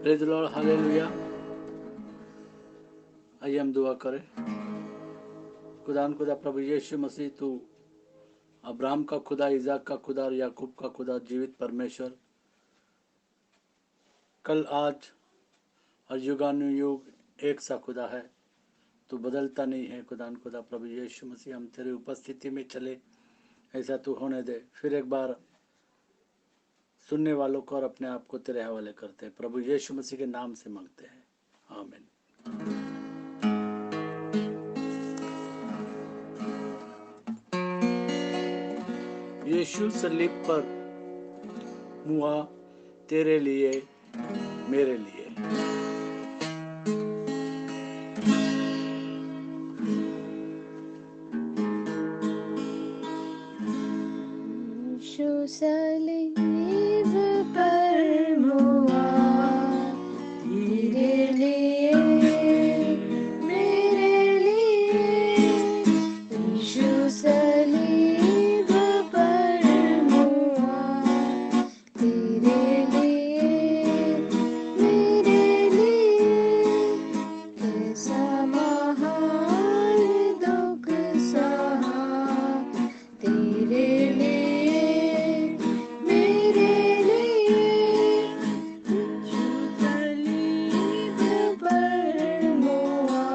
Praise the Lord, hallelujah. आइए हम दुआ करें। खुदा प्रभु यीशु मसीह, तू अब्राहम का खुदा, इज़ाक का खुदा और याकूब का खुदा, जीवित परमेश्वर, कल आज और युगानुयुग एक सा खुदा है। तू बदलता नहीं है। खुदा प्रभु यीशु मसीह, हम तेरी उपस्थिति में चले, ऐसा तू होने दे। फिर एक बार सुनने वालों को और अपने आप को तेरे हवाले करते हैं, प्रभु यीशु मसीह के नाम से मांगते हैं, आमीन। यीशु सलीब पर मुआ तेरे लिए, मेरे लिए। यीशु सलीब पर मुआ तेरे लिए, मेरे लिए। यीशु सलीब पर मुआ तेरे लिए, मेरे लिए। कैसा महान दुख सहा तेरे लिए, मेरे लिए। यीशु सलीब पर मुआ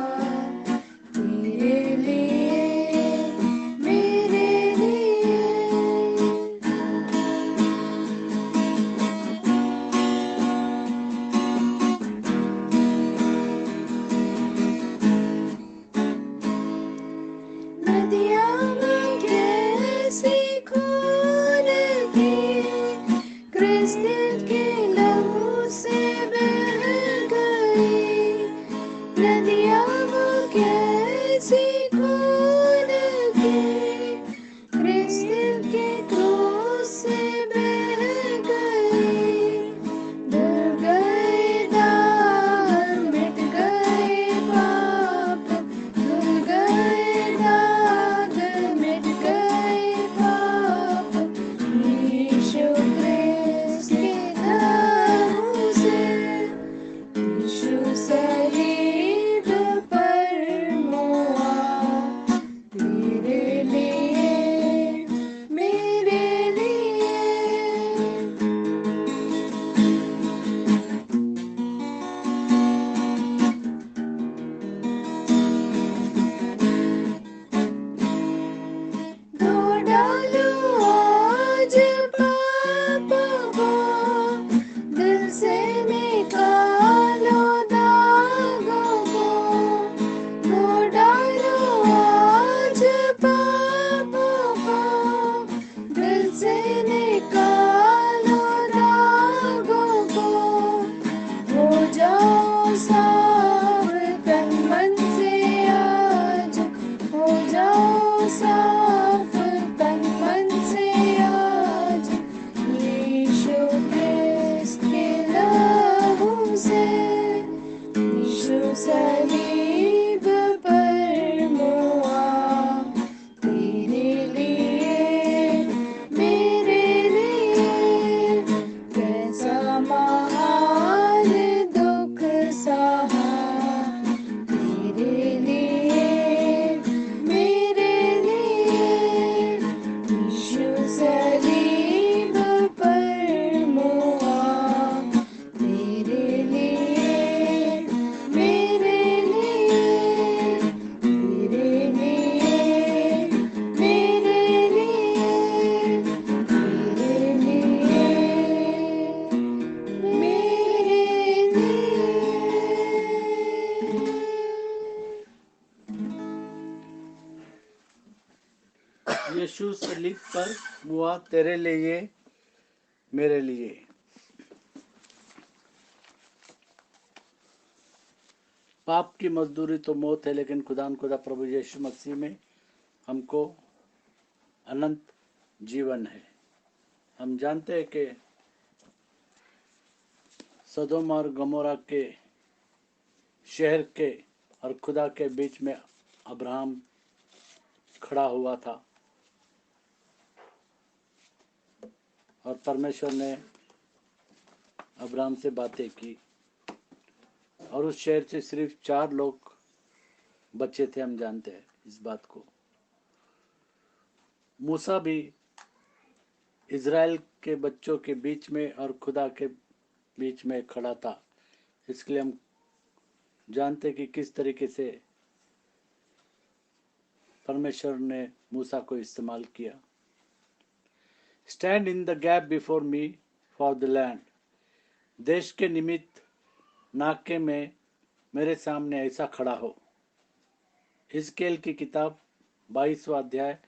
तेरे लिए, मेरे लिए। नदियाँ में कैसी खून थी, क्रिस्टल के लहू से बह गई। नदियाँ में कैसी खून थी, क्रिस्टल के क्रूस से बह गई। धुल गए दाग, मिट गए पाप, धुल गए दाग, मिट गए पाप। यीशु क्रिस्त के लहू से, यीशु सलीब पर मुआ तेरे लिए, मेरे लिए। धो डालो आज पापों को, दिल से निकालो दागों को। धो डालो आज पापों को, दिल से निकालो दागों को। हो जाओ साफ तन मन से आज, हो जाओ साफ तन मन से आज। यीशु क्रिस्त के लहू से, यीशु सलीब पर मुआ तेरे लिए, मेरे लिए। कैसा महान दुख सहा तेरे लिए, मेरे लिए। यीशु सलीब पर मुआ तेरे लिए, मेरे लिए। तेरे लिए, मेरे लिए। तेरे लिए, मेरे लिए। यीशु सलीब पर मुआ तेरे लिए, मेरे लिए। पाप की मजदूरी तो मौत है, लेकिन खुदा प्रभु यीशु मसीह में हमको अनंत जीवन है। हम जानते हैं कि सदोम और गमोरा के शहर के और खुदा के बीच में अब्राहम खड़ा हुआ था और परमेश्वर ने अब्राहम से बातें की। और उस शहर से सिर्फ 4 लोग बचे थे, हम जानते हैं इस बात को। मूसा भी इज़राइल के बच्चों के बीच में और खुदा के बीच में खड़ा था। इसके लिए हम जानते कि किस तरीके से परमेश्वर ने मूसा को इस्तेमाल किया। Stand in the gap before me for the land. देश के निमित्त नाके में मेरे सामने ऐसा खड़ा हो। हिजकेल की किताब 22वां अध्याय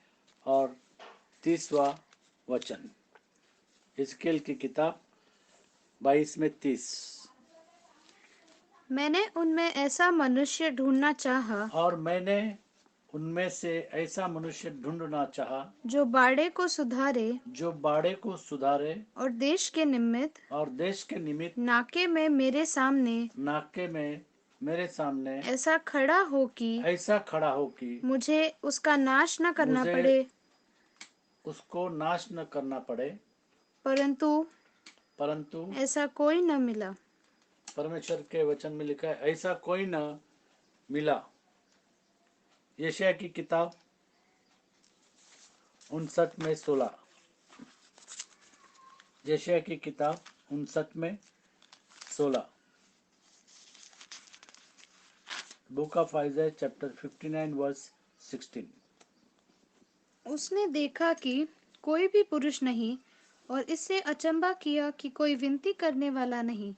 और 30वां वचन। हिजकेल की किताब 22 में 30। मैंने उनमें ऐसा मनुष्य ढूंढना चाहा और मैंने उनमें से ऐसा मनुष्य ढूंढना चाहा जो बाड़े को सुधारे जो बाड़े को सुधारे और देश के निमित्त और देश के निमित्त नाके में मेरे सामने नाके में मेरे सामने ऐसा खड़ा हो कि ऐसा खड़ा हो कि मुझे उसका नाश न करना मुझे पड़े, उसको नाश न करना पड़े। परंतु ऐसा कोई न मिला। परमेश्वर के वचन में लिखा है ऐसा कोई न मिला। यशायाह की किताब 59 में 16। यशायाह की किताब 59 में 16। Book of Isaiah chapter 59 verse 16। उसने देखा कि कोई भी पुरुष नहीं और इससे अचंभा किया कि कोई विनती करने वाला नहीं।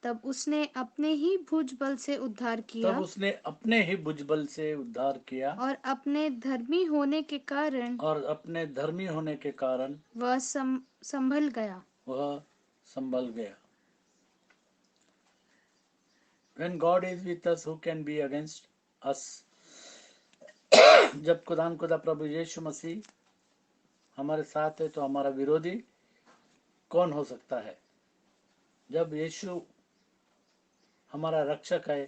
तब उसने अपने ही भुजबल से उद्धार किया तब उसने अपने ही भुजबल से उद्धार किया और अपने धर्मी होने के कारण और अपने धर्मी होने के कारण वह संभल गया। वह संभल गया। When God is with us, who can be against us? जब खुदा प्रभु यीशु मसीह हमारे साथ है तो हमारा विरोधी कौन हो सकता है? जब यीशु हमारा रक्षक है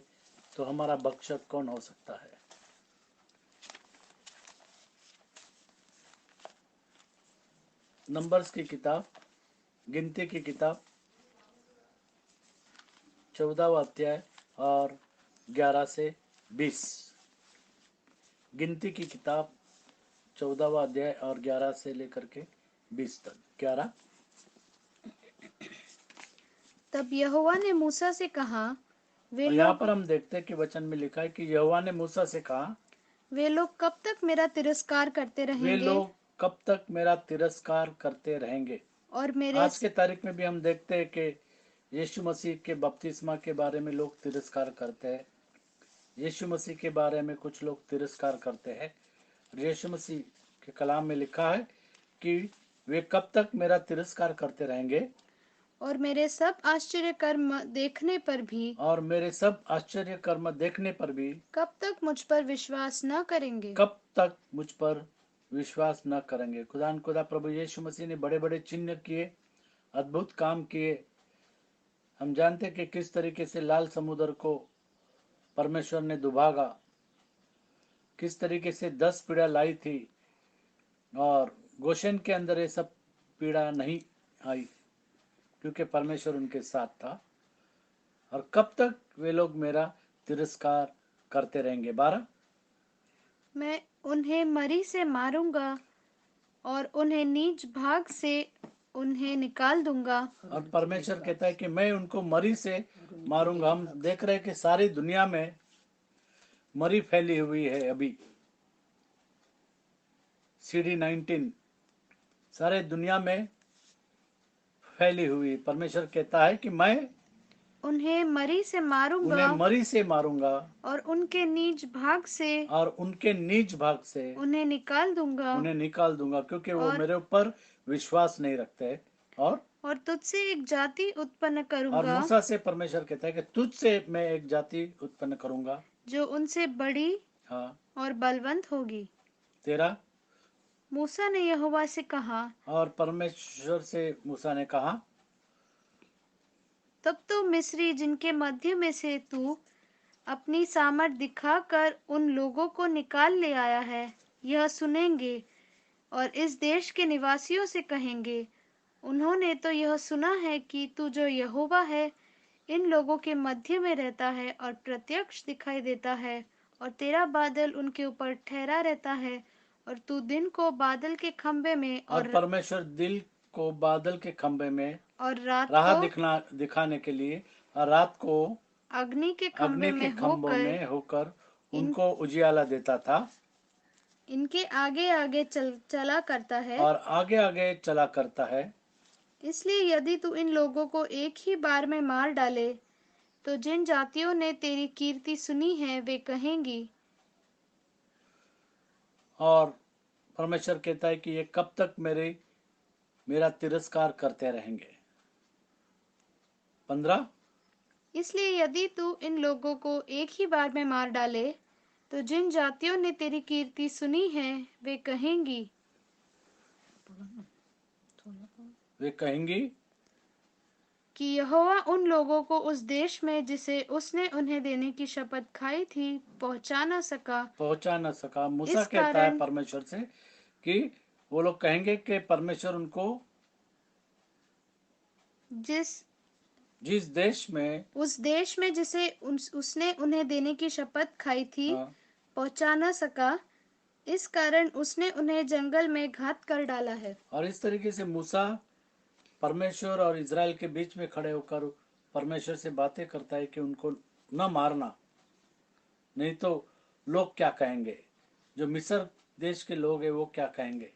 तो हमारा भक्षक कौन हो सकता है? नंबर्स की किताब, गिनती की किताब 14वां अध्याय और 11 से 20। गिनती की किताब 14वां अध्याय और 11 से लेकर के 20 तक। 11। तब यहोवा ने मूसा से कहा, वे यहाँ लोग पर हम देखते हैं कि वचन में लिखा है कि यहोवा ने मूसा से कहा, वे लोग कब तक मेरा तिरस्कार करते वे रहेंगे लोग कब तक मेरा तिरस्कार करते रहेंगे। और मेरे आज के तारीख में भी हम देखते हैं कि यीशु मसीह के बपतिस्मा के बारे में लोग तिरस्कार करते हैं। यीशु मसीह के बारे में कुछ लोग तिरस्कार करते हैं। यीशु मसीह के कलाम में लिखा है कि वे कब तक मेरा तिरस्कार करते रहेंगे और मेरे सब आश्चर्य कर्म देखने पर भी और मेरे सब आश्चर्य कर्म देखने पर भी कब तक मुझ पर विश्वास न करेंगे। कब तक मुझ पर विश्वास न करेंगे। खुदा प्रभु यीशु मसीह ने बड़े बड़े चिन्ह किए, अद्भुत काम किए। हम जानते हैं कि किस तरीके से लाल समुद्र को परमेश्वर ने दुभागा, किस तरीके से 10 पीड़ा लाई थी और गोशेन के अंदर ये सब पीड़ा नहीं आई क्योंकि परमेश्वर उनके साथ था। और कब तक वे लोग मेरा तिरस्कार करते रहेंगे। 12। मैं उन्हें मरी से मारूंगा और उन्हें नीच भाग से उन्हें निकाल दूंगा। और परमेश्वर कहता है कि मैं उनको मरी से मारूंगा। हम देख रहे हैं कि सारी दुनिया में मरी फैली हुई है। अभी CD19 सारे दुनिया में फैली हुई। परमेश्वर कहता है कि मैं उन्हें मरी से उन्हें मारूंगा मरी से मारूंगा और उनके नीच भाग से और उनके नीच भाग से उन्हें निकाल दूंगा क्योंकि वो और मेरे ऊपर विश्वास नहीं रखते। और तुझसे एक जाति उत्पन्न करूंगा मूसा से परमेश्वर कहता है कि तुझसे मैं एक जाति उत्पन्न करूंगा जो उनसे बड़ी हाँ। और बलवंत होगी। 13। मूसा ने यहोवा से कहा, और परमेश्वर से मूसा ने कहा, तब तो मिस्री जिनके मध्य में से तू अपनी सामर्थ दिखाकर उन लोगों को निकाल ले आया है यह सुनेंगे और इस देश के निवासियों से कहेंगे, उन्होंने तो यह सुना है कि तू जो यहोवा है इन लोगों के मध्य में रहता है और प्रत्यक्ष दिखाई देता है, और तेरा बादल उनके ऊपर ठहरा रहता है, और तू दिन को बादल के खंभे में और परमेश्वर दिल को बादल के खंभे में और रात राह को दिखाने के लिए और रात को अग्नि के अग्नि खंभे के में खंभों होकर में होकर इन उनको उजियाला देता था इनके आगे आगे चला करता है। और आगे आगे चला करता है। इसलिए यदि तू इन लोगों को एक ही बार में मार डाले, तो जिन जातियों ने तेरी कीर्ति सुनी है वे कहेंगी। और परमेश्वर कहता है कि ये कब तक मेरा तिरस्कार करते रहेंगे। 15 इसलिए यदि तू इन लोगों को एक ही बार में मार डाले, तो जिन जातियों ने तेरी कीर्ति सुनी है वे कहेंगी कि यहोवा उन लोगों को उस देश में जिसे उसने उन्हें देने की शपथ खाई थी पहुंचा न सका। मूसा इस कहता है कारण परमेश्वर से कि वो लोग कहेंगे कि परमेश्वर उनको जिस देश में उस देश में जिसे उसने उन्हें देने की शपथ खाई थी पहुंचा न सका। इस कारण उसने उन्हें जंगल में घात कर डाला है। और इस तरीके से मूसा परमेश्वर और इज़राइल के बीच में खड़े होकर परमेश्वर से बातें करता है कि उनको न मारना, नहीं तो लोग क्या कहेंगे, जो मिस्र देश के लोग हैं वो क्या कहेंगे,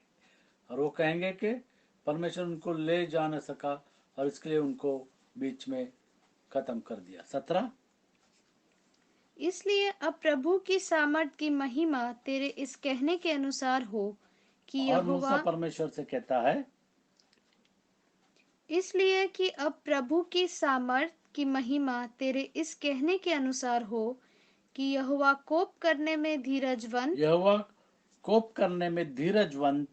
और वो कहेंगे कि परमेश्वर उनको ले जा न सका और इसके लिए उनको बीच में खत्म कर दिया। 17 इसलिए अब प्रभु की सामर्थ की महिमा तेरे इस कहने के अनुसार हो कि और मूसा यहोवा परमेश्वर से कहता है, इसलिए कि अब प्रभु की सामर्थ की महिमा तेरे इस कहने के अनुसार हो कि यहोवा कोप करने में धीरजवंत यहोवा कोप करने में धीरजवंत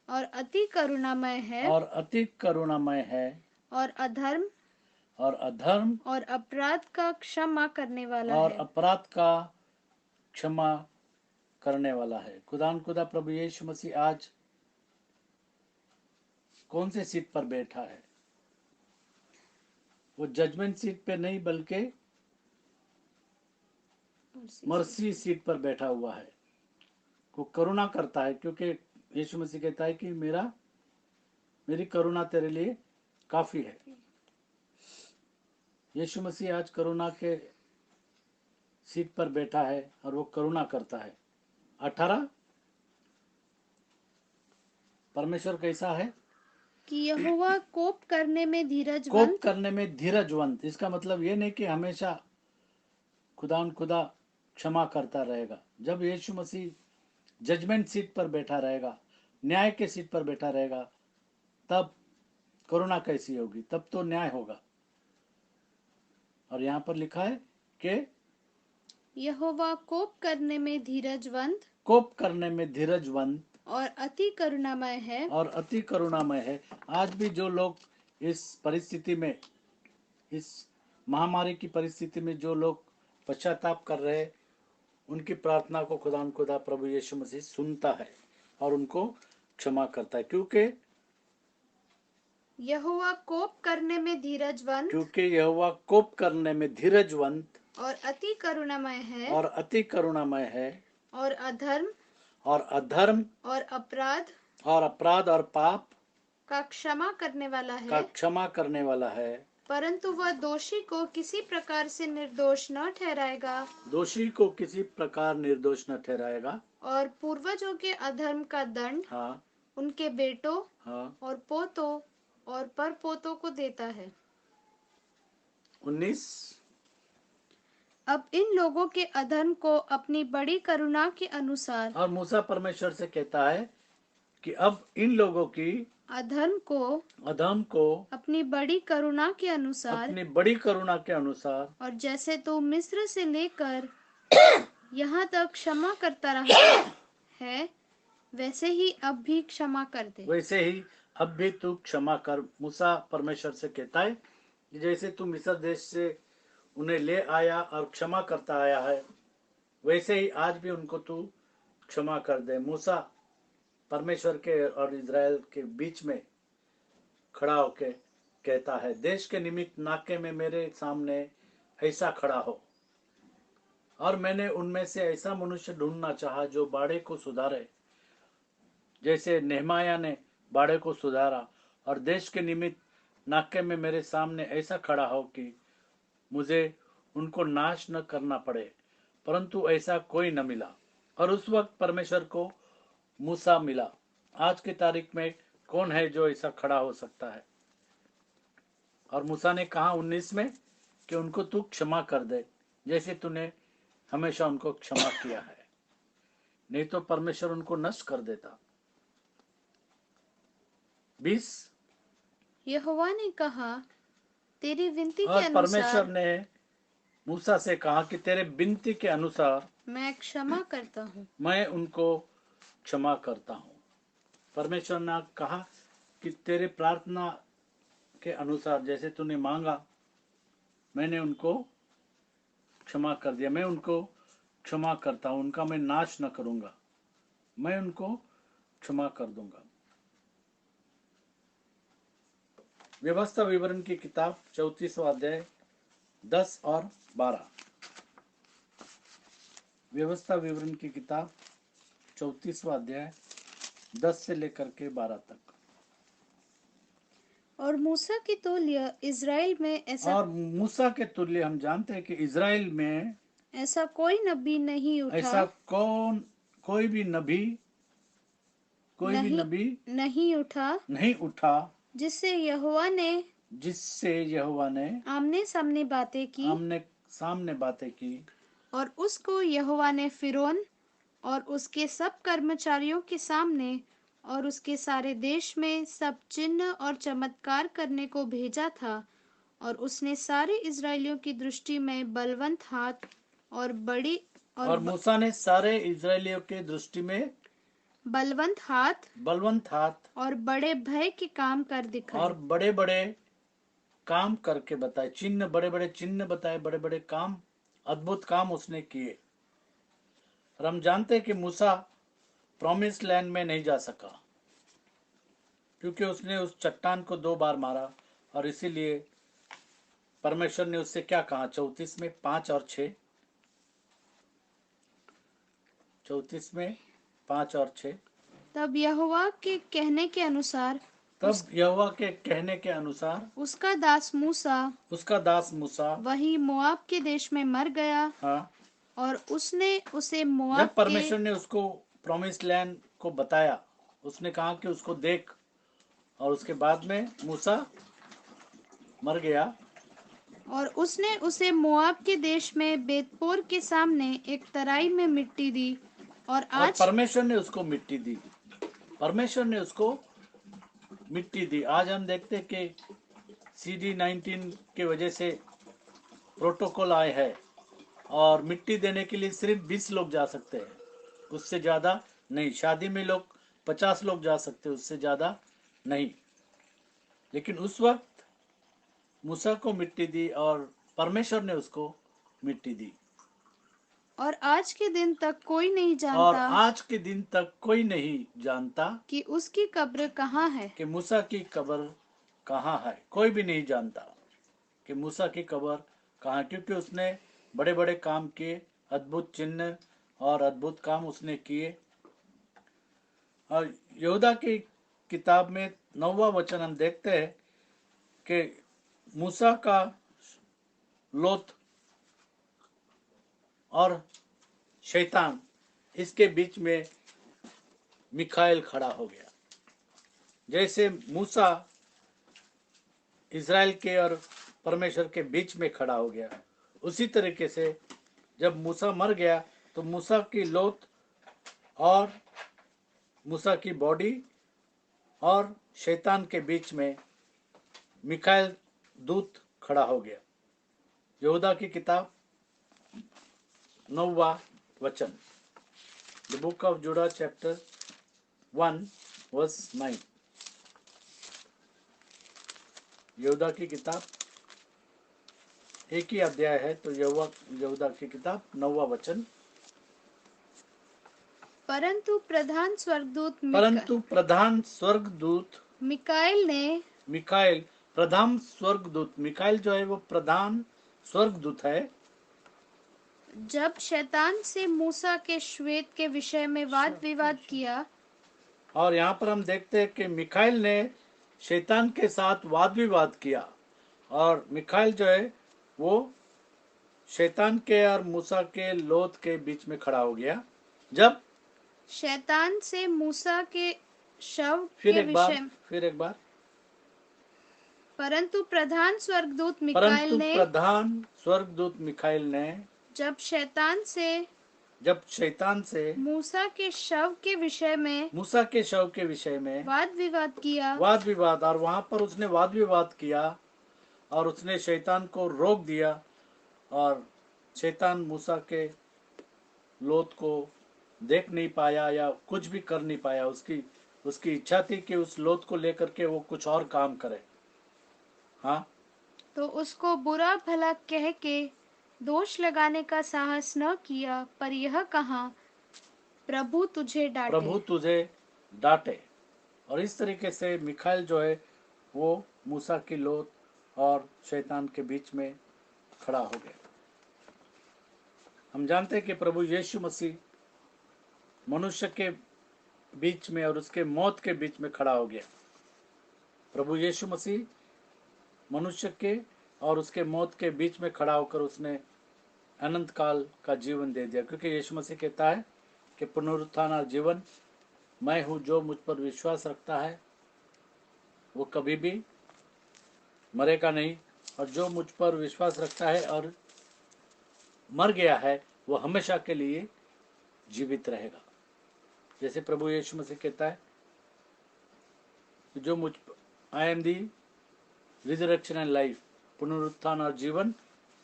और अति करुणामय है, और अति करुणामय है, और अधर्म और अपराध का क्षमा करने वाला और है। अपराध का क्षमा करने वाला है। खुदा प्रभु यीशु मसीह आज कौन से सीट पर बैठा है? वो जजमेंट सीट पे नहीं बल्कि मर्सी सीट पर बैठा हुआ है। वो करुणा करता है, क्योंकि यीशु मसीह कहता है कि मेरी करुणा तेरे लिए काफी है। यीशु मसीह आज करुणा के सीट पर बैठा है और वो करुणा करता है। 18 परमेश्वर कैसा है? कि यहोवा कोप करने में धीरजवंत। इसका मतलब ये नहीं कि हमेशा खुदा क्षमा करता रहेगा। जब यीशु मसीह जजमेंट सीट पर बैठा रहेगा, न्याय के सीट पर बैठा रहेगा, तब करुणा कैसी होगी? तब तो न्याय होगा। और यहाँ पर लिखा है कि यहोवा कोप करने में धीरजवंत और अति करुणामय है। आज भी जो लोग इस परिस्थिति में, इस महामारी की परिस्थिति में जो लोग पश्चाताप कर रहे हैं, उनकी प्रार्थना को खुदा प्रभु यीशु मसीह सुनता है और उनको क्षमा करता है, क्योंकि यहोवा कोप करने में धीरजवंत और अति करुणामय है, और अधर्म और अपराध और पाप का क्षमा करने वाला है। परंतु वह दोषी को किसी प्रकार निर्दोष न ठहराएगा, और पूर्वजों के अधर्म का दंड उनके बेटों और पोतों और परपोतों को देता है। 19 अब इन लोगों के अधर्म को अपनी बड़ी करुणा के अनुसार, और मूसा परमेश्वर से कहता है कि अब इन लोगों की अधर्म को अपनी बड़ी करुणा के अनुसार, और जैसे तू मिस्र से लेकर यहाँ तक क्षमा करता रहा है, वैसे ही अब भी क्षमा कर। मूसा परमेश्वर से कहता है कि जैसे तू मिस्र देश से उन्हें ले आया और क्षमा करता आया है, वैसे ही आज भी उनको तू क्षमा कर दे। मूसा परमेश्वर के और इज़राइल के बीच में खड़ा होके कहता है, देश के निमित्त नाके में मेरे सामने ऐसा खड़ा हो। और मैंने उनमें से ऐसा मनुष्य ढूंढना चाहा जो बाड़े को सुधारे, जैसे नेहमाया ने बाड़े को सुधारा। और देश के निमित्त नाके में मेरे सामने ऐसा खड़ा हो कि मुझे उनको नाश न करना पड़े। परंतु ऐसा कोई न मिला। और उस वक्त परमेश्वर को मूसा मिला। आज की तारीख में कौन है जो ऐसा खड़ा हो सकता है? और मूसा ने कहा 19 में कि उनको तू क्षमा कर दे, जैसे तूने हमेशा उनको क्षमा किया है। नहीं तो परमेश्वर उनको नष्ट कर देता। 20 यहोवा ने कहा, तेरी विनती के और परमेश्वर अनुसार ने मूसा से कहा कि तेरे विनती के अनुसार मैं क्षमा करता हूँ। मैं उनको क्षमा करता हूँ। परमेश्वर ने कहा कि तेरे प्रार्थना के अनुसार जैसे तूने मांगा, मैंने उनको क्षमा कर दिया। मैं उनको क्षमा करता हूँ, उनका मैं नाश न करूंगा, मैं उनको क्षमा कर दूंगा। व्यवस्था विवरण की किताब 34वां अध्याय 10 और 12। व्यवस्था विवरण की किताब 34वां अध्याय 10 से लेकर के 12 तक। और मूसा की तौलिया इज़राइल में और मूसा के तुल्य हम जानते हैं कि इज़राइल में ऐसा कोई नबी नहीं उठा, ऐसा कोई भी नबी नहीं उठा नहीं उठा जिससे यहोवा ने आमने सामने बातें की। आमने सामने बातें की। और उसको यहोवा ने फिरौन और उसके सब कर्मचारियों के सामने और उसके सारे देश में सब चिन्ह और चमत्कार करने को भेजा था। और उसने सारे इजरायलियों की दृष्टि में बलवंत हाथ और मूसा ने सारे इजरायलियों के दृष्टि में बलवंत हाथ और बड़े भय के काम कर दिखाए। और बड़े बड़े काम करके बताए, चिन्ह, बड़े बड़े चिन्ह बताए, बड़े बड़े काम, अद्भुत काम उसने किए। और हम जानते हैं कि मूसा प्रॉमिस लैंड में नहीं जा सका क्योंकि उसने उस चट्टान को 2 बार मारा। और इसीलिए परमेश्वर ने उससे क्या कहा? 34 में 5 और 6। 34 में 5 और 6। तब यहोवा के कहने के अनुसार उसका दास मूसा वही मोआब के देश में मर गया। हाँ। और उसने उसे मोआब जब परमेश्वर ने उसको प्रॉमिस लैंड को बताया, उसने कहा कि उसको देख, और उसके बाद में मूसा मर गया। और उसने उसे मोआब के देश में बेतपोर के सामने एक तराई में मिट्टी दी। और परमेश्वर ने उसको मिट्टी दी। परमेश्वर ने उसको मिट्टी दी। आज हम देखते हैं कि CD19 के वजह से प्रोटोकॉल आए हैं और मिट्टी देने के लिए सिर्फ 20 लोग जा सकते हैं, उससे ज्यादा नहीं। शादी में लोग 50 लोग जा सकते हैं, उससे ज्यादा नहीं। लेकिन उस वक्त मूसा को मिट्टी दी और परमेश्वर ने उसको मिट्टी दी। और आज के दिन तक कोई नहीं जानता कि उसकी कब्र कहाँ है, कि मूसा की कब्र कहाँ है। कोई भी नहीं जानता कि मूसा की कब्र कहाँ, क्योंकि उसने बड़े बड़े काम किए, अद्भुत चिन्ह और अद्भुत काम उसने किए। और यहूदा की किताब में 9वां वचन हम देखते हैं कि मूसा का लोथ और शैतान, इसके बीच में मिखाएल खड़ा हो गया। जैसे मूसा इज़राइल के और परमेश्वर के बीच में खड़ा हो गया, उसी तरीके से जब मूसा मर गया तो मूसा की लोथ और मूसा की बॉडी और शैतान के बीच में मिखाएल दूत खड़ा हो गया। यहूदा की किताब 9वां वचन, द बुक ऑफ जुडा चैप्टर 1 वर्स 9। यहूदा की किताब एक ही अध्याय है, तो यहूदा की किताब 9वां वचन। परंतु प्रधान स्वर्गदूत मिकाएल प्रधान स्वर्गदूत, मिकाइल जो है वो प्रधान स्वर्गदूत है। जब शैतान से मूसा के श्वेत के विषय में वाद विवाद किया, और यहाँ पर हम देखते हैं कि मिकाइल ने शैतान के साथ वाद विवाद किया, और मिकाइल जो है वो शैतान के और मूसा के लोथ के बीच में खड़ा हो गया। जब शैतान से मूसा के शव फिर के एक बार विषय, फिर एक बार परंतु प्रधान स्वर्गदूत मिकाइल परंतु ने प्रधान स्वर्गदूत मिकाइल ने जब शैतान से मूसा के शव के विषय में मूसा के शव के विषय में वाद विवाद किया, वाद विवाद, और वहां पर उसने वाद विवाद किया और उसने शैतान को रोक दिया, और शैतान मूसा के लोथ को देख नहीं पाया या कुछ भी कर नहीं पाया। उसकी उसकी इच्छा थी कि उस लोथ को लेकर के वो कुछ और काम करे। हाँ, तो उसको बुरा भला कह के दोष लगाने का साहस न किया, पर यह कहा, प्रभु तुझे प्रभु डांटे। तुझे डांटे। और इस तरीके से मिखाइल जो है वो मूसा की लोथ और शैतान के बीच में खड़ा हो गया। हम जानते हैं कि प्रभु यीशु मसीह मनुष्य के बीच में और उसके मौत के बीच में खड़ा हो गया। प्रभु यीशु मसीह मनुष्य के और उसके मौत के बीच में खड़ा होकर उसने अनंत काल का जीवन दे दिया, क्योंकि यीशु मसीह कहता है कि पुनरुत्थान और जीवन मैं हूँ, जो मुझ पर विश्वास रखता है वो कभी भी मरेगा नहीं, और जो मुझ पर विश्वास रखता है और मर गया है वो हमेशा के लिए जीवित रहेगा। जैसे प्रभु यीशु मसीह कहता है कि जो मुझ I am the resurrection and life, पुनरुत्थान और जीवन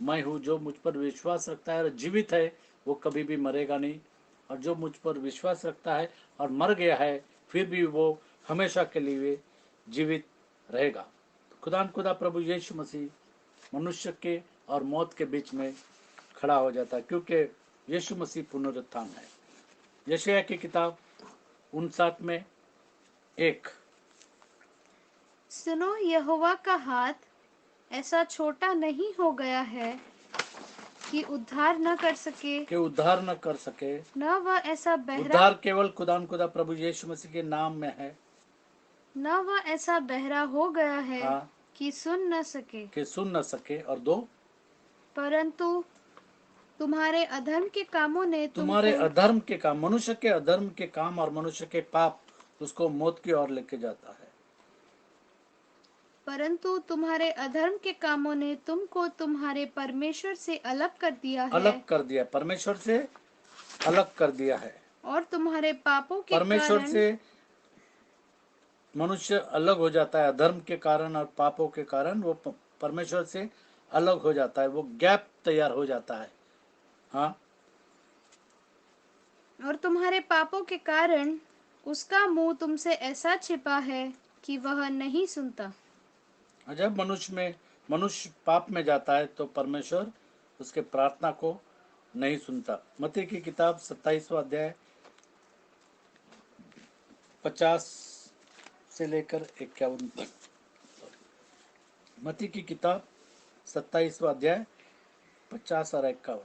मैं हूँ, जो मुझ पर विश्वास रखता है और जीवित है वो कभी भी मरेगा नहीं, और जो मुझ पर विश्वास रखता है और मर गया है फिर भी वो हमेशा के लिए जीवित रहेगा। तो खुदा प्रभु यीशु मसीह मनुष्य के और मौत के बीच में खड़ा हो जाता है, क्योंकि यीशु मसीह पुनरुत्थान है। यशायाह की किताब 59 में 1। सुनो, यहोवा का हाथ ऐसा छोटा नहीं हो गया है कि उद्धार न कर सके, न वह ऐसा बहरा उद्धार केवल खुदा प्रभु यीशु मसीह के नाम में है। न वह ऐसा बहरा हो गया है हाँ, कि सुन न सके। और 2, परंतु तुम्हारे अधर्म के कामों ने तुम्हारे तुमको अधर्म के काम, मनुष्य के अधर्म के काम और मनुष्य के पाप उसको मौत की ओर लेके जाता है। परंतु तुम्हारे अधर्म के कामों ने तुमको तुम्हारे परमेश्वर से अलग कर दिया है, परमेश्वर से अलग कर दिया है। और तुम्हारे पापों के परमेश्वर कारण से मनुष्य अलग हो जाता है, अधर्म के कारण और पापों के कारण वो परमेश्वर से अलग हो जाता है, वो गैप तैयार हो जाता है। हाँ, और तुम्हारे पापों के कारण उसका मुंह तुमसे ऐसा छिपा है कि वह नहीं सुनता। जब मनुष्य पाप में जाता है तो परमेश्वर उसके प्रार्थना को नहीं सुनता। मत्ती की किताब 27वां अध्याय 50 से लेकर 51 तक। मत्ती की किताब 27वां अध्याय 50 और 51।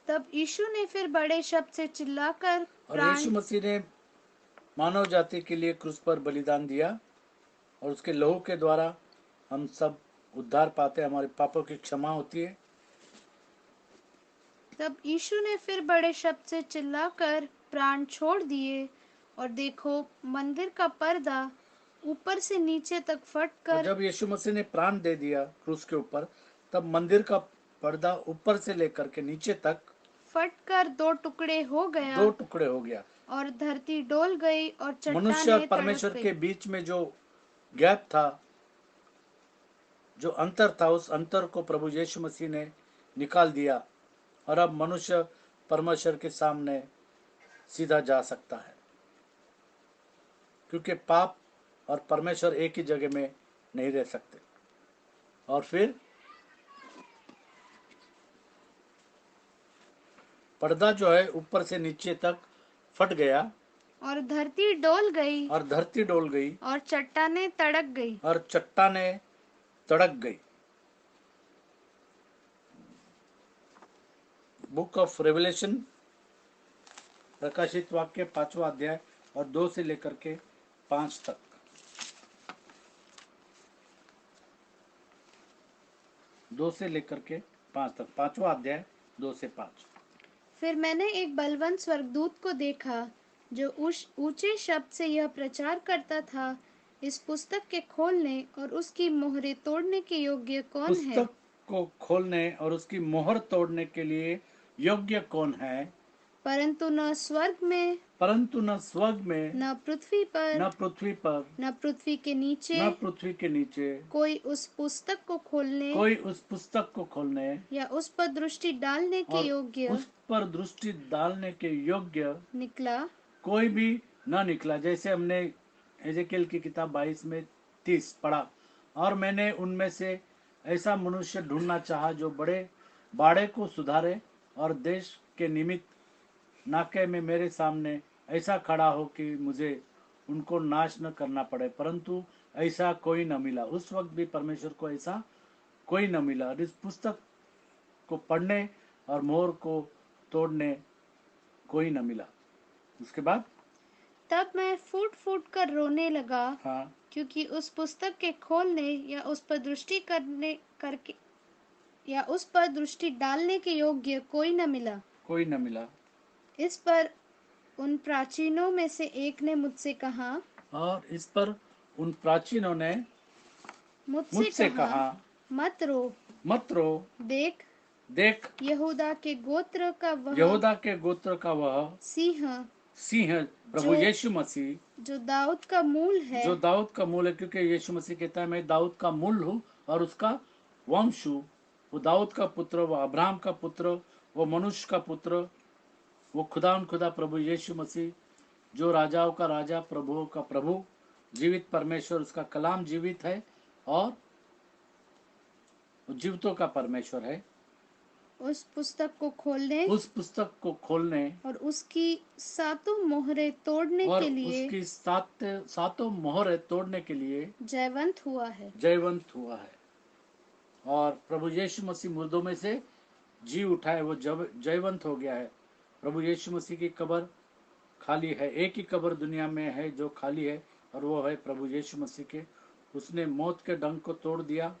तब यीशु ने फिर बड़े शब्द से चिल्लाकर और यीशु मसीह ने मानव जाति के लिए क्रूस पर बलिदान दिया, और उसके लहू के द्वारा हम सब उद्धार पाते, हमारे पापों की क्षमा होती है। तब यीशु ने फिर बड़े शब्द से चिल्लाकर प्राण छोड़ दिए, और देखो, मंदिर का पर्दा ऊपर से नीचे तक और फटकर, जब यीशु मसीह ने प्राण दे दिया क्रूस के ऊपर, तब मंदिर का पर्दा ऊपर से लेकर के नीचे तक फटकर दो टुकड़े हो गया, और धरती डोल गई और मनुष्य और चट्टानें परमेश्वर तड़प के गई। बीच में जो गैप था, जो अंतर था, उस अंतर को प्रभु यीशु मसीह ने निकाल दिया, और अब मनुष्य परमेश्वर के सामने सीधा जा सकता है, क्योंकि पाप और परमेश्वर एक ही जगह में नहीं रह सकते। और फिर पर्दा जो है ऊपर से नीचे तक फट गया, और धरती डोल गई और धरती डोल गई और चट्टानें तड़क गई। और चट्टानें तड़क गई। बुक ऑफ रेवलेशन, प्रकाशित वाक्य 5वां अध्याय और 2 से लेकर के 5 तक। दो से लेकर के 5 तक, 5वां अध्याय 2 से 5। फिर मैंने एक बलवंत स्वर्गदूत को देखा जो ऊंचे शब्द से यह प्रचार करता था, इस पुस्तक के खोलने और उसकी मोहरें तोड़ने के योग्य कौन है? पुस्तक को खोलने और उसकी मोहर तोड़ने के लिए योग्य कौन है? परंतु न स्वर्ग में, परंतु न स्वर्ग में, न पृथ्वी पर, न पृथ्वी पर, न पृथ्वी के नीचे, न पृथ्वी के नीचे कोई उस पुस्तक को खोलने, कोई उस पुस्तक को खोलने या उस पर दृष्टि डालने के और योग्य उस पर दृष्टि डालने के योग्य निकला। कोई भी न निकला। जैसे हमने एजेकिएल की किताब 22 में 30 पढ़ा, और मैंने उनमें से ऐसा मनुष्य ढूंढना चाहा जो बड़े बाड़े को सुधारे और देश के निमित्त नाके में मेरे सामने ऐसा खड़ा हो कि मुझे उनको नाश न करना पड़े, परंतु ऐसा कोई न मिला। उस वक्त भी परमेश्वर को ऐसा कोई न मिला। और इस पुस्तक को पढ़ने और मोहर को तोड़ने कोई न मिला। उसके बाद तब मैं फूट फूट कर रोने लगा, हाँ, क्योंकि उस पुस्तक के खोलने या उस पर दृष्टि करने करके या उस पर दृष्टि डालने के योग्य कोई न मिला। कोई न मिला। इस पर उन प्राचीनों में से एक ने मुझसे कहा, और इस पर उन प्राचीनों ने मुझसे कहा, मत रो, मत रो, देख देख यहूदा के गोत्र का वह यहूदा के गोत्र का वह सिंह सिंह, प्रभु यीशु मसीह, जो दाऊद का मूल है, जो दाऊद का मूल है, क्योंकि यीशु मसीह कहता है मैं दाऊद का मूल हूँ और उसका वंश हूँ। वो दाऊद का पुत्र, वो अब्राहम का पुत्र, वो मनुष्य का पुत्र, वो खुदा प्रभु यीशु मसीह, जो राजाओं का राजा, प्रभुओं का प्रभु, जीवित परमेश्वर, उसका कलाम जीवित है और जीवितों का परमेश्वर है। उस पुस्तक को खोलने, उस पुस्तक को खोलने और उसकी सातों मोहरें तोड़ने और के लिए उसकी सातों मोहरें तोड़ने के लिए जयवंत हुआ है। जयवंत हुआ है। और प्रभु यीशु मसीह मुर्दों में से जी उठा है, वो जयवंत हो गया है। प्रभु यीशु मसीह की कब्र खाली है। एक ही कब्र दुनिया में है जो खाली है, और वो है प्रभु यीशु मसीह के। उसने मौत के डंक को तोड़ दिया।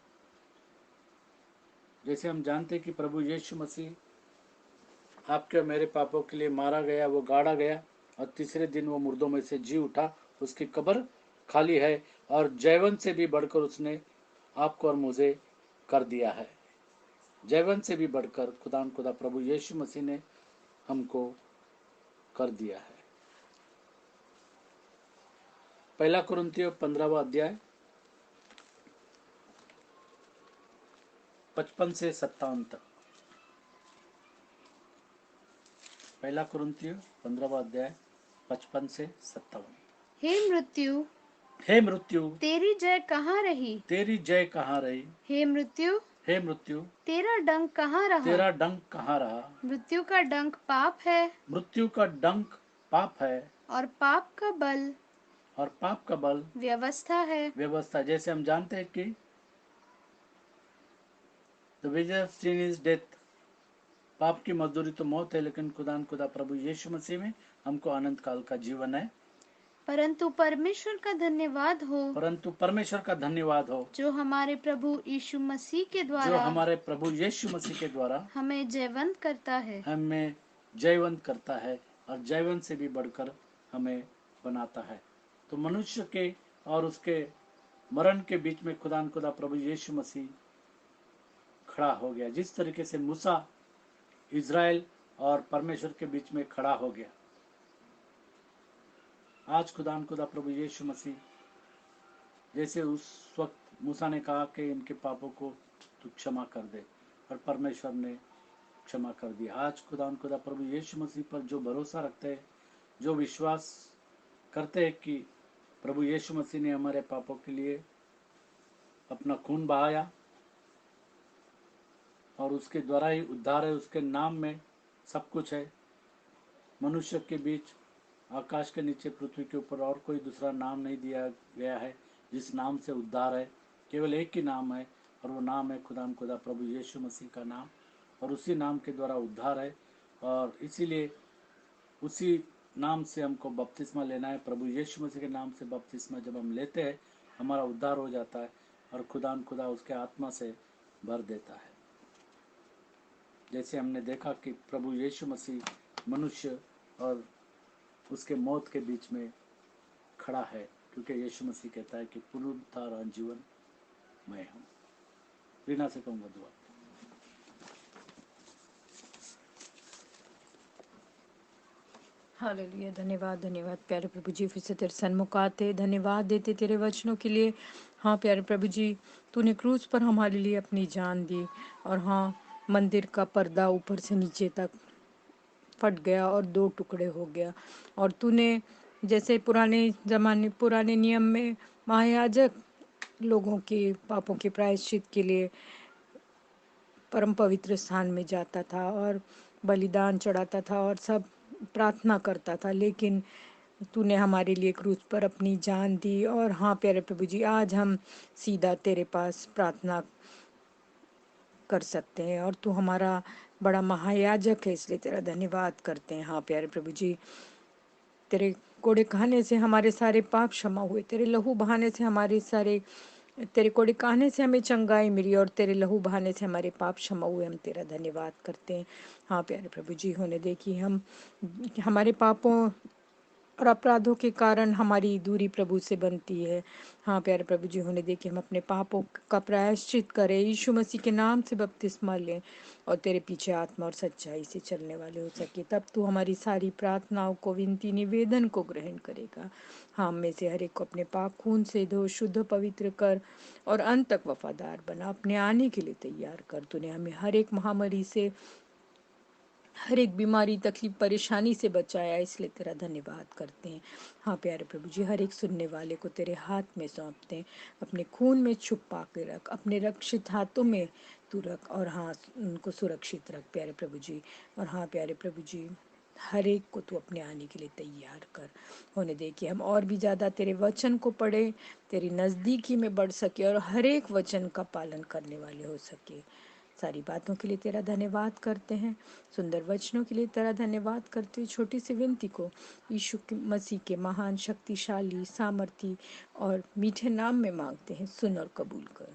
जैसे हम जानते हैं कि प्रभु यीशु मसीह आपके मेरे पापों के लिए मारा गया, वो गाड़ा गया, और तीसरे दिन वो मुर्दों में से जी उठा। उसकी कब्र खाली है, और जयवंत से भी बढ़कर उसने आपको और मुझे कर दिया है। जयवंत से भी बढ़कर खुदा प्रभु यीशु मसीह ने हमको कर दिया है। पहला कुरिन्थियों 15वां अध्याय 55 से 57 तक। पहला कुरिन्थियों 15वां अध्याय 55 से 57। हे मृत्यु, हे मृत्यु, तेरी जय कहाँ रही? तेरी जय कहाँ रही? हे मृत्यु, हे मृत्यु, तेरा डंक कहाँ रहा? तेरा डंक कहाँ रहा? मृत्यु का डंक पाप है, मृत्यु का डंक पाप है, और पाप का बल और पाप का बल व्यवस्था है। व्यवस्था। जैसे हम जानते हैं कि the wages of sin is death, पाप की मजदूरी तो मौत है, लेकिन खुदा प्रभु यीशु मसीह में हमको अनंत काल का जीवन है। परंतु परमेश्वर का धन्यवाद हो, परंतु परमेश्वर का धन्यवाद हो जो हमारे प्रभु यीशु मसीह के जो द्वारा हमारे प्रभु यीशु मसीह के द्वारा हमें जयवंत करता है। हमें जयवंत करता है, और जयवंत से भी बढ़कर हमें बनाता है। तो मनुष्य के और उसके मरण के बीच में खुदा प्रभु यीशु मसीह खड़ा हो गया। जिस तरीके से मूसा इज़राइल और परमेश्वर के बीच में खड़ा हो गया, आज खुदा प्रभु यीशु मसीह, जैसे उस वक्त मूसा ने कहा कि इनके पापों को तू क्षमा कर दे, और परमेश्वर ने क्षमा कर दिया। आज खुदा प्रभु यीशु मसीह पर जो भरोसा रखते हैं, जो विश्वास करते हैं कि प्रभु यीशु मसीह ने हमारे पापों के लिए अपना खून बहाया और उसके द्वारा ही उद्धार है, उसके नाम में सब कुछ है। मनुष्य के बीच आकाश के नीचे पृथ्वी के ऊपर और कोई दूसरा नाम नहीं दिया गया है जिस नाम से उद्धार है। केवल एक ही नाम है और वो नाम है खुदा प्रभु यीशु मसीह का नाम, और उसी नाम के द्वारा उद्धार है। और इसीलिए उसी नाम से हमको बपतिस्मा लेना है। प्रभु यीशु मसीह के नाम से बपतिस्मा जब हम लेते हैं हमारा उद्धार हो जाता है और खुदा उसके आत्मा से भर देता है। जैसे हमने देखा कि प्रभु यीशु मसीह मनुष्य और उसके मौत के बीच में खड़ा है, क्योंकि यीशु मसीह कहता है कि पुनरुत्थान और जीवन मैं हूँ। रीना से कहूँगा दुआ। हालेलुया। धन्यवाद धन्यवाद प्यारे प्रभु जी, फिर से तेरे सन्मुख आते धन्यवाद देते तेरे वचनों के लिए। हाँ प्यारे प्रभु जी, तूने क्रूस पर हमारे लिए अपनी जान दी, और हाँ मंदिर का पर्दा ऊपर से नीचे तक फट गया और दो टुकड़े हो गया। और तूने जैसे पुराने नियम में महायाजक लोगों के पापों के प्रायश्चित के लिए परम पवित्र स्थान में जाता था और बलिदान चढ़ाता था और सब प्रार्थना करता था, लेकिन तूने हमारे लिए क्रूस पर अपनी जान दी। और हाँ प्यारे प्रभु जी, आज हम सीधा तेरे पास प्रार्थना कर सकते हैं, और तू हमारा बड़ा महायाजक है, इसलिए तेरा धन्यवाद करते हैं। हाँ प्यारे प्रभु जी, तेरे कोड़े खाने से हमारे सारे पाप क्षमा हुए, तेरे लहू बहाने से तेरे कोड़े खाने से हमें चंगाई मिली, और तेरे लहू बहाने से हमारे पाप क्षमा हुए। हम तेरा धन्यवाद करते हैं। हाँ प्यारे प्रभु जी, होने दे कि हम हमारे पापों और अपराधों के कारण हमारी दूरी प्रभु से बनती है। हाँ प्यारे प्रभु जी, होने दे कि हम अपने पापों का प्रायश्चित करें, यीशु मसीह के नाम से बपतिस्मा लें और तेरे पीछे आत्मा और सच्चाई से चलने वाले हो सके। तब तू हमारी सारी प्रार्थनाओं को, विनती निवेदन को ग्रहण करेगा। हाँ, हम में से हर एक को अपने पाप खून से धो, शुद्ध पवित्र कर और अंत तक वफादार बना, अपने आने के लिए तैयार कर। तूने हमें हर एक महामारी से, हर एक बीमारी, तकलीफ, परेशानी से बचाया, इसलिए तेरा धन्यवाद करते हैं। हाँ प्यारे प्रभु जी, हर एक सुनने वाले को तेरे हाथ में सौंपते हैं, अपने खून में छुपा के रख, अपने रक्षित हाथों में तू रख, और हाँ उनको सुरक्षित रख प्यारे प्रभु जी। और हाँ प्यारे प्रभु जी, हर एक को तू अपने आने के लिए तैयार कर। होने दे कि हम और भी ज़्यादा तेरे वचन को पढ़े, तेरी नज़दीकी में बढ़ सके और हर एक वचन का पालन करने वाले हो सके। सारी बातों के लिए तेरा धन्यवाद करते हैं, सुंदर वचनों के लिए तेरा धन्यवाद करते हुए छोटी सी विनती को यीशु मसीह के महान, शक्तिशाली, सामर्थी और मीठे नाम में मांगते हैं। सुन और कबूल कर,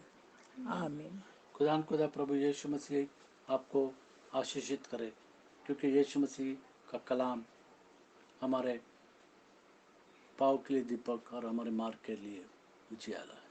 आमीन। खुदा प्रभु यीशु मसीह आपको आशीषित करे, क्योंकि यीशु मसीह का कलाम हमारे पाँव के लिए दीपक और हमारे मार्ग के लिए उजियाला है।